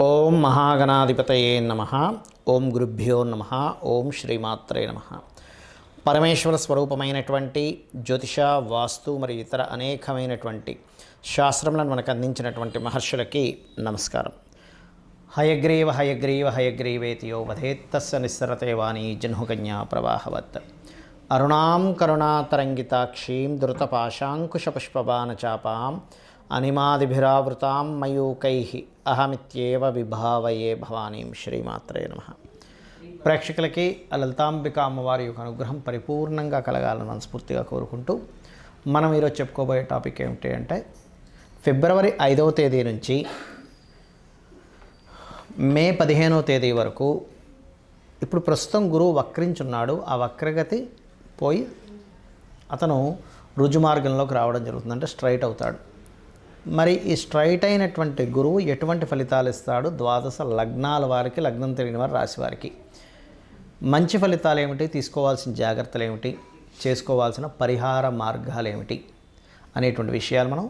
ఓం మహాగణాధిపతయే నమః. ఓం గురుభ్యో నమః. ఓం శ్రీమాత్రే నమః. పరమేశ్వర స్వరూపమైనటువంటి జ్యోతిష, వాస్తు మరియు ఇతర అనేకమైనటువంటి శాస్త్రములను మనకు అందించినటువంటి మహర్షులకి నమస్కారం. హయగ్రీవ హయగ్రీవ హయగ్రీవేతియో వధేత్తస్య నిస్సరతే వాణి జహ్నుకన్యా ప్రవాహవత్. అరుణాం కరుణాతరంగితాక్షీం ధృతపాశాంకుశపుష్పబాణచాపాం అనిమాదిభిరావృతాం మయూకైః అహమిత్యేవ విభావయే భవానీం. శ్రీమాత్రే నమః. ప్రేక్షకులకి లలితాంబిక అమ్మవారి యొక్క అనుగ్రహం పరిపూర్ణంగా కలగాలని మనస్ఫూర్తిగా కోరుకుంటూ మనం ఈరోజు చెప్పుకోబోయే టాపిక్ ఏమిటి అంటే, ఫిబ్రవరి 5వ తేదీ నుంచి మే 15వ తేదీ వరకు ఇప్పుడు ప్రస్తుతం గురువు వక్రించున్నాడు. ఆ వక్రగతి పోయి అతను రుజుమార్గంలోకి రావడం జరుగుతుంది, అంటే స్ట్రైట్ అవుతాడు. మరి ఈ స్ట్రైట్ అయినటువంటి గురువు ఎటువంటి ఫలితాలు ఇస్తాడు? ద్వాదశ లగ్నాల వారికి, లగ్నం తెలియని వారి రాశి వారికి మంచి ఫలితాలు ఏమిటి, తీసుకోవాల్సిన జాగ్రత్తలు ఏమిటి, చేసుకోవాల్సిన పరిహార మార్గాలు ఏమిటి అనేటువంటి విషయాలు మనం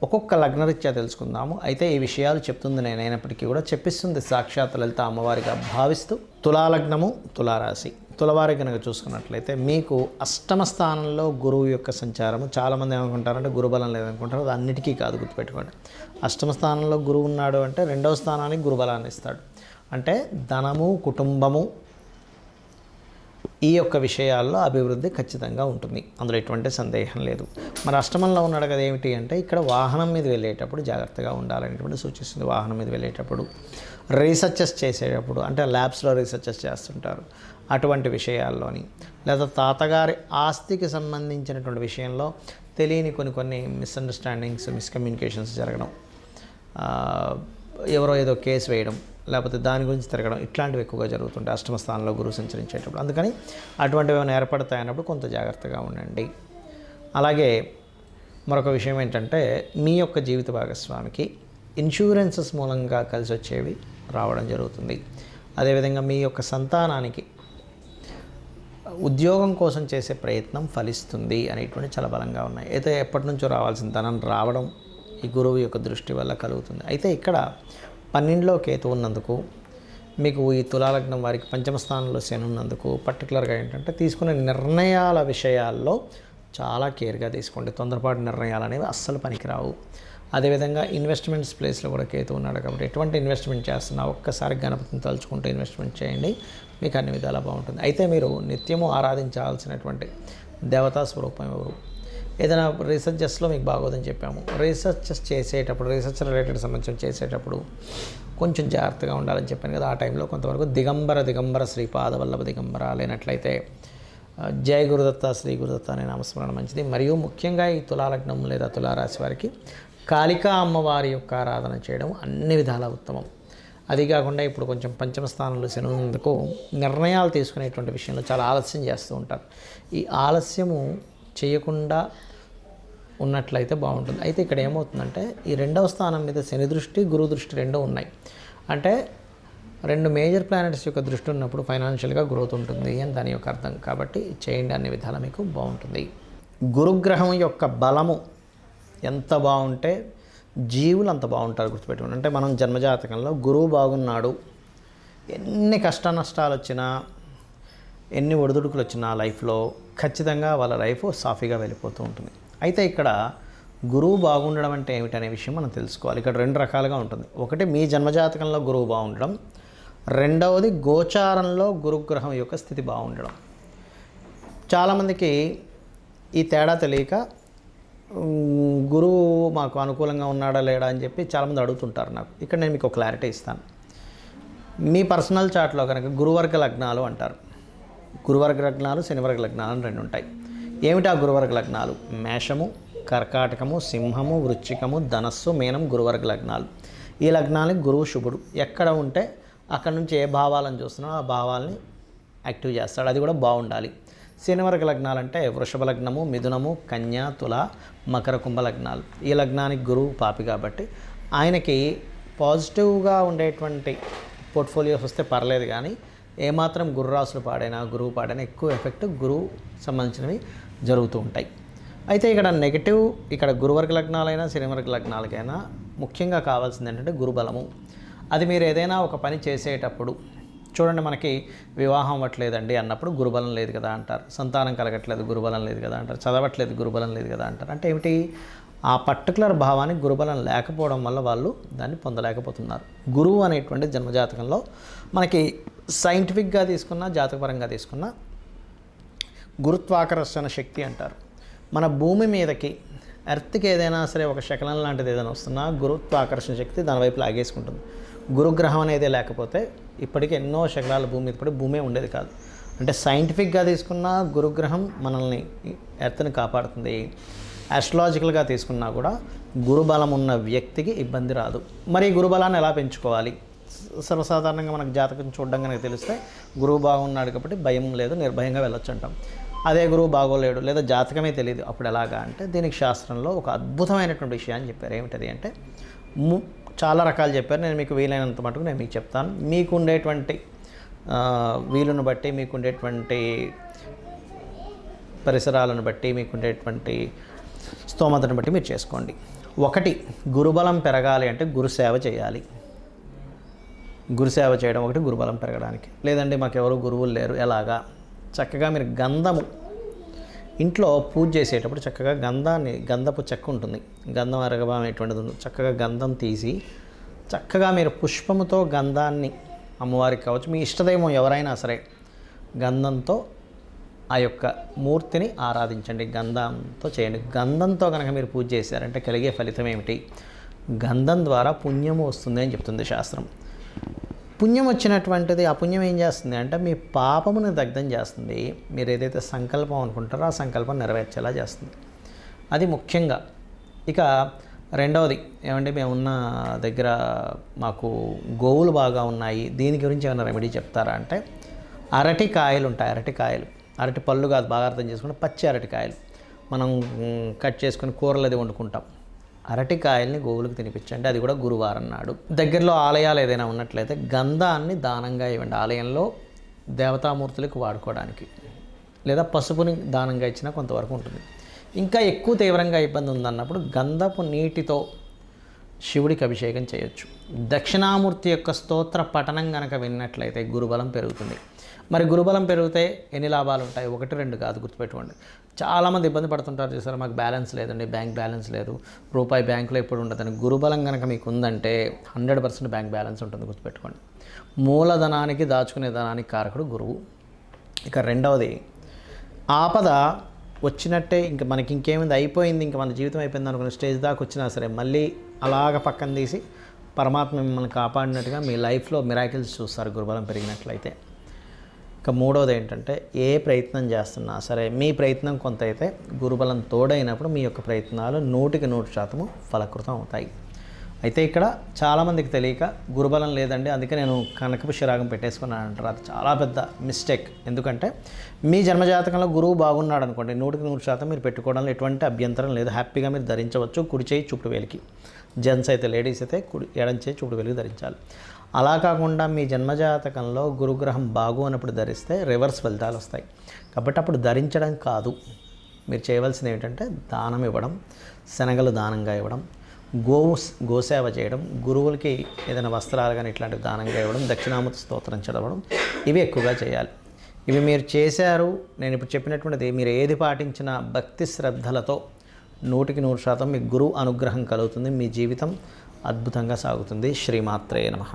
ఒక్కొక్క లగ్నరీత్యా తెలుసుకుందాము. అయితే ఈ విషయాలు చెప్తుంది నేనైనప్పటికీ కూడా చెప్పిస్తుంది సాక్షాత్ లలిత అమ్మవారిగా భావిస్తూ, తులాలగ్నము, తులారాశి, తులవారి కనుక చూసుకున్నట్లయితే మీకు అష్టమ స్థానంలో గురువు యొక్క సంచారము. చాలామంది ఏమనుకుంటారంటే గురుబలం లేదనుకుంటారు. అది అన్నిటికీ కాదు, గుర్తుపెట్టుకోండి. అష్టమ స్థానంలో గురువు ఉన్నాడు అంటే రెండవ స్థానానికి గురుబలాన్ని ఇస్తాడు. అంటే ధనము, కుటుంబము, ఈ యొక్క విషయాల్లో అభివృద్ధి ఖచ్చితంగా ఉంటుంది, అందులో ఎటువంటి సందేహం లేదు. మరి అష్టమంలో ఉన్నాడు కదా, ఏమిటి అంటే ఇక్కడ వాహనం మీద వెళ్ళేటప్పుడు జాగ్రత్తగా ఉండాలనేటువంటి సూచిస్తుంది. వాహనం మీద వెళ్ళేటప్పుడు, రీసెర్చెస్ చేసేటప్పుడు, అంటే ల్యాబ్స్లో రీసెర్చెస్ చేస్తుంటారు, అటువంటి విషయాల్లోని, లేదా తాతగారి ఆస్తికి సంబంధించినటువంటి విషయంలో తెలియని కొన్ని మిస్అండర్స్టాండింగ్స్, మిస్కమ్యూనికేషన్స్ జరగడం, ఎవరో ఏదో కేసు వేయడం, లేకపోతే దాని గురించి తిరగడం, ఇట్లాంటివి ఎక్కువగా జరుగుతుంటాయి అష్టమ స్థానంలో గురువు సంచరించేటప్పుడు. అందుకని అటువంటివి ఏమైనా ఏర్పడతాయన్నప్పుడు కొంత జాగ్రత్తగా ఉండండి. అలాగే మరొక విషయం ఏంటంటే, మీ యొక్క జీవిత భాగస్వామికి ఇన్సూరెన్సెస్ మూలంగా కలిసి వచ్చేవి రావడం జరుగుతుంది. అదేవిధంగా మీ యొక్క సంతానానికి ఉద్యోగం కోసం చేసే ప్రయత్నం ఫలిస్తుంది అనేటువంటి చాలా బలంగా ఉన్నాయి. అయితే ఎప్పటి నుంచో రావాల్సిన ధనం రావడం ఈ గురువు యొక్క దృష్టి వల్ల కలుగుతుంది. అయితే ఇక్కడ 12లో కేతు ఉన్నందుకు, మీకు ఈ తులాలగ్నం వారికి పంచమ స్థానంలో శని ఉన్నందుకు పర్టికులర్గా ఏంటంటే, తీసుకునే నిర్ణయాల విషయాల్లో చాలా కేర్గా తీసుకోండి. తొందరపాటు నిర్ణయాలు అనేవి అస్సలు పనికిరావు. అదేవిధంగా ఇన్వెస్ట్మెంట్స్ ప్లేస్లో కూడా కేతు ఉన్నాడు కాబట్టి ఎటువంటి ఇన్వెస్ట్మెంట్ చేస్తున్నా ఒక్కసారి గణపతిని తలుచుకుంటూ ఇన్వెస్ట్మెంట్ చేయండి, మీకు అన్ని విధాలా బాగుంటుంది. అయితే మీరు నిత్యము ఆరాధించాల్సినటువంటి దేవతా స్వరూపం ఎవరు? ఏదైనా రీసెర్చెస్లో మీకు బాగోదని చెప్పాము. రీసెర్చెస్ చేసేటప్పుడు, రీసెర్చ్ రిలేటెడ్ సంబంధించి చేసేటప్పుడు కొంచెం జాగ్రత్తగా ఉండాలని చెప్పాను కదా. ఆ టైంలో కొంతవరకు దిగంబర శ్రీపాదవల్లభ దిగంబర లేనట్లయితే జయ గురుదత్త, శ్రీ గురుదత్త అనే నామస్మరణ మంచిది. మరియు ముఖ్యంగా ఈ తులాలగ్నం లేదా తులారాశి వారికి కాళికా అమ్మవారి యొక్క ఆరాధన చేయడం అన్ని విధాలా ఉత్తమం. అది కాకుండా ఇప్పుడు కొంచెం పంచమ స్థానంలో శని ఉన్నందుకు నిర్ణయాలు తీసుకునేటువంటి విషయంలో చాలా ఆలస్యం చేస్తూ ఉంటారు. ఈ ఆలస్యము చేయకుండా ఉన్నట్లయితే బాగుంటుంది. అయితే ఇక్కడ ఏమవుతుందంటే, ఈ రెండవ స్థానం మీద శని దృష్టి, గురు దృష్టి రెండూ ఉన్నాయి. అంటే రెండు మేజర్ ప్లానెట్స్ యొక్క దృష్టి ఉన్నప్పుడు ఫైనాన్షియల్గా గ్రోత్ ఉంటుంది అని దాని యొక్క అర్థం. కాబట్టి చేయండి, అన్ని విధాలా మీకు బాగుంటుంది. గురుగ్రహం యొక్క బలము ఎంత బాగుంటే జీవులు అంత బాగుంటారు, గుర్తుపెట్టుకోండి. అంటే మనం జన్మజాతకంలో గురువు బాగున్నాడు, ఎన్ని కష్ట నష్టాలు వచ్చినా, ఎన్ని ఒడిదుడుకులు వచ్చినా లైఫ్లో ఖచ్చితంగా వాళ్ళ లైఫ్ సాఫీగా వెళ్ళిపోతూ ఉంటుంది. అయితే ఇక్కడ గురువు బాగుండడం అంటే ఏమిటనే విషయం మనం తెలుసుకోవాలి. ఇక్కడ రెండు రకాలుగా ఉంటుంది. ఒకటి మీ జన్మజాతకంలో గురువు బాగుండడం, రెండవది గోచారంలో గురుగ్రహం యొక్క స్థితి బాగుండడం. చాలామందికి ఈ తేడా తెలియక గురువు మాకు అనుకూలంగా ఉన్నాడా లేడా అని చెప్పి చాలామంది అడుగుతుంటారు నాకు. ఇక్కడ నేను మీకు ఒక క్లారిటీ ఇస్తాను. మీ పర్సనల్ చార్ట్లో కనుక గురువర్గ లగ్నాలు అంటారు. గురువర్గ లగ్నాలు, శనివర్గ లగ్నాలు అని రెండు ఉంటాయి. ఏమిటి ఆ గురువర్గ లగ్నాలు? మేషము, కర్కాటకము, సింహము, వృశ్చికము, ధనస్సు, మీనం గురువర్గ లగ్నాలు. ఈ లగ్నానికి గురువు శుభుడు ఎక్కడ ఉంటే అక్కడ నుంచి ఏ భావాలను చూస్తున్నాడో ఆ భావాల్ని యాక్టివ్ చేస్తాడు. అది కూడా బాగుండాలి. శనివర్గ లగ్నాలు అంటే వృషభ లగ్నము, మిథునము, కన్య, తుల, మకర, కుంభ లగ్నాలు. ఈ లగ్నానికి గురువు పాపి కాబట్టి ఆయనకి పాజిటివ్గా ఉండేటువంటి పోర్ట్ఫోలియోస్ వస్తే పర్లేదు, కానీ ఏమాత్రం గురురాశులు పాడైనా, గురువు పాడైనా ఎక్కువ ఎఫెక్ట్ గురువు సంబంధించినవి జరుగుతూ ఉంటాయి. అయితే ఇక్కడ నెగిటివ్, ఇక్కడ గురువర్గ లగ్నాలైనా శనివర్గ లగ్నాలకైనా ముఖ్యంగా కావాల్సింది ఏంటంటే గురుబలము. అది మీరు ఏదైనా ఒక పని చేసేటప్పుడు చూడండి, మనకి వివాహం అవ్వట్లేదండి అన్నప్పుడు గురుబలం లేదు కదా అంటారు, సంతానం కలగట్లేదు గురుబలం లేదు కదా అంటారు, చదవట్లేదు గురుబలం లేదు కదా అంటారు. అంటే ఏమిటి, ఆ పర్టికులర్ భావానికి గురుబలం లేకపోవడం వల్ల వాళ్ళు దాన్ని పొందలేకపోతున్నారు. గురువు అనేటువంటి జన్మజాతకంలో మనకి సైంటిఫిక్గా తీసుకున్నా జాతకపరంగా తీసుకున్నా గురుత్వాకర్షణ శక్తి అంటారు. మన భూమి మీదకి ఎర్త్కి ఏదైనా సరే ఒక శకలం లాంటిది ఏదైనా వస్తున్నా గురుత్వాకర్షణ శక్తి దాని వైపు లాగేసుకుంటుంది. గురుగ్రహం అనేది లేకపోతే ఇప్పటికీ ఎన్నో శకలాల భూమి మీద పడి భూమే ఉండేది కాదు. అంటే సైంటిఫిక్గా తీసుకున్న గురుగ్రహం మనల్ని ఎర్త్ని కాపాడుతుంది. ఆస్ట్రాలజికల్గా తీసుకున్నా కూడా గురుబలం ఉన్న వ్యక్తికి ఇబ్బంది రాదు. మరి గురుబలాన్ని ఎలా పెంచుకోవాలి? సర్వసాధారణంగా మనకు జాతకం చూడడం కనుక తెలిస్తే గురువు బాగున్నాడు కాబట్టి భయం లేదు, నిర్భయంగా వెళ్ళొచ్చు అంటాం. అదే గురువు బాగోలేడు లేదా జాతకమే తెలియదు, అప్పుడు ఎలాగా అంటే దీనికి శాస్త్రంలో ఒక అద్భుతమైనటువంటి విషయాన్ని చెప్పారు. ఏమిటది అంటే చాలా రకాలు చెప్పారు. నేను మీకు వీలైనంత మటుకు నేను మీకు చెప్తాను. మీకు ఉండేటువంటి వీలును బట్టి, మీకు ఉండేటువంటి పరిసరాలను బట్టి, మీకు ఉండేటువంటి స్తోమతను బట్టి మీరు చేసుకోండి. ఒకటి, గురుబలం పెరగాలి అంటే గురుసేవ చేయాలి. గురుసేవ చేయడం ఒకటి గురుబలం పెరగడానికి. లేదంటే మాకు ఎవరు గురువులు లేరు, ఎలాగా? చక్కగా మీరు గంధము ఇంట్లో పూజ చేసేటప్పుడు చక్కగా గంధపు చెక్క ఉంటుంది, గంధం అరగబా అనేటువంటిది ఉంది. చక్కగా గంధం తీసి చక్కగా మీరు పుష్పముతో గంధాన్ని అమ్మవారికి కావచ్చు, మీ ఇష్టదైవం ఎవరైనా సరే గంధంతో ఆ యొక్క మూర్తిని ఆరాధించండి. గంధంతో చేయండి. గంధంతో కనుక మీరు పూజ చేశారంటే కలిగే ఫలితం ఏమిటి? గంధం ద్వారా పుణ్యము వస్తుంది అని చెప్తుంది శాస్త్రం. పుణ్యం వచ్చినటువంటిది ఆ పుణ్యం ఏం చేస్తుంది అంటే మీ పాపమును దగ్ధం చేస్తుంది. మీరు ఏదైతే సంకల్పం అనుకుంటారో ఆ సంకల్పం నెరవేర్చేలా చేస్తుంది. అది ముఖ్యంగా. ఇక రెండవది ఏమంటే, మేమున్న దగ్గర మాకు గోవులు బాగా ఉన్నాయి, దీని గురించి ఏమైనా రెమెడీ చెప్తారా అంటే, అరటికాయలు ఉంటాయి. అరటి పళ్ళు కాదు, బాగా అర్థం చేసుకుంటే పచ్చి అరటికాయలు మనం కట్ చేసుకుని కూరలు అది వండుకుంటాం. అరటికాయల్ని గోవులకు తినిపించండి. అది కూడా గురువారం నాడు. దగ్గరలో ఆలయాలు ఏదైనా ఉన్నట్లయితే గంధాన్ని దానంగా ఇవ్వండి. ఆలయంలో దేవతామూర్తులకు వాడుకోవడానికి, లేదా పసుపుని దానంగా ఇచ్చినా కొంతవరకు ఉంటుంది. ఇంకా ఎక్కువ తీవ్రంగా ఇబ్బంది ఉందన్నప్పుడు గంధపు నీటితో శివుడికి అభిషేకం చేయొచ్చు. దక్షిణామూర్తి యొక్క స్తోత్ర పఠనం కనుక విన్నట్లయితే గురుబలం పెరుగుతుంది. మరి గురుబలం పెరిగితే ఎన్ని లాభాలు ఉంటాయి? 1-2 కాదు, గుర్తుపెట్టుకోండి. చాలామంది ఇబ్బంది పడుతుంటారు చూసారు, మాకు బ్యాలెన్స్ లేదండి, బ్యాంక్ బ్యాలెన్స్ లేదు, రూపాయి బ్యాంకులో ఎప్పుడు ఉండదని. గురుబలం కనుక మీకు ఉందంటే 100% బ్యాంక్ బ్యాలెన్స్ ఉంటుంది, గుర్తుపెట్టుకోండి. మూలధనానికి దాచుకునే ధనానికి కారకుడు గురువు. ఇక రెండవది, ఆపద వచ్చినట్టే ఇంక మనకి ఇంకేమైంది, అయిపోయింది, ఇంక మన జీవితం అయిపోయింది అనుకున్న స్టేజ్ దాకా వచ్చినా సరే మళ్ళీ అలాగ పక్కన తీసి పరమాత్మ మిమ్మల్ని కాపాడినట్టుగా మీ లైఫ్లో మిరాకిల్స్ చూస్తారు గురుబలం పెరిగినట్లయితే. ఇక మూడవది ఏంటంటే, ఏ ప్రయత్నం చేస్తున్నా సరే మీ ప్రయత్నం కొంత అయితే గురుబలం తోడైనప్పుడు మీ యొక్క ప్రయత్నాలు 100% ఫలకృతం అవుతాయి. అయితే ఇక్కడ చాలామందికి తెలియక గురుబలం లేదండి అందుకే నేను కనకపు శిరాగం పెట్టేసుకున్నాను అంటారు. అది చాలా పెద్ద మిస్టేక్. ఎందుకంటే మీ జన్మజాతకంలో గురువు బాగున్నాడు అనుకోండి, 100% మీరు పెట్టుకోవడంలో ఎటువంటి అభ్యంతరం లేదు. హ్యాపీగా మీరు ధరించవచ్చు. కుడి చేయి చూపుడు వేలికి, జెంట్స్ అయితే, లేడీస్ అయితే ఎడం చేయి చూపుడు వేలికి ధరించాలి. అలా కాకుండా మీ జన్మజాతకంలో గురుగ్రహం బాగు ధరిస్తే రివర్స్ ఫలితాలు వస్తాయి. కాబట్టి అప్పుడు ధరించడం కాదు, మీరు చేయవలసింది ఏమిటంటే దానం ఇవ్వడం, శనగలు దానంగా ఇవ్వడం, గోసేవ చేయడం, గురువులకి ఏదైనా వస్త్రాలు కానీ ఇట్లాంటివి దానంగా ఇవ్వడం, దక్షిణామూర్తి స్తోత్రం చదవడం, ఇవి ఎక్కువగా చేయాలి. ఇవి మీరు చేశారు. నేను ఇప్పుడు చెప్పినటువంటిది మీరు ఏది పాటించినా భక్తి శ్రద్ధలతో 100% మీకు గురువు అనుగ్రహం కలుగుతుంది. మీ జీవితం అద్భుతంగా సాగుతుంది. శ్రీమాత్రే నమః.